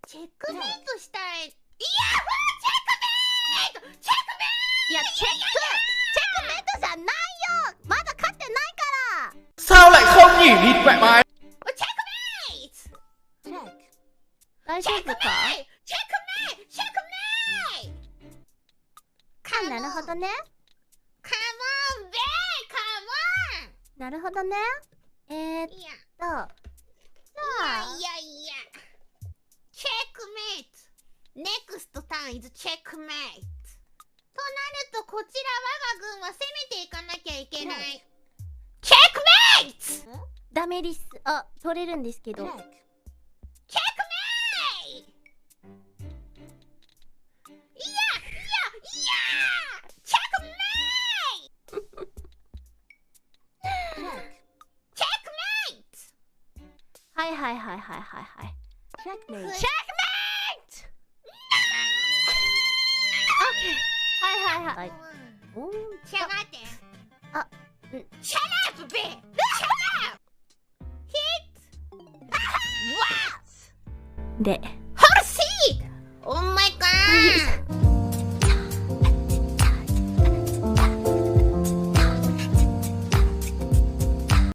チェックメイトしたい。いや、チェックメイト、チェックメイト。いや、チェックメイトじゃないよ。まだ勝ってないから。Sao lại không nhỉ? Địt mẹ mày. チェックメイト。チェック。大丈夫か？チェックメイト、チェックメイト。なるほどね。カモンベイ、カモン。なるほどね。いや。じゃあいや、チェックメイト。NEXT turn is チェックメイト。となるとこちら我が軍は攻めていかなきゃいけない。チェックメイト。ダメです。あ、取れるんですけど。チェックメイト。いやチェックメイト。チェックメイト。はい。チェックメイト。はい。おー、ちょ、待って。あ、シャラップベイ。シャラップ。ヒット。わっ。で。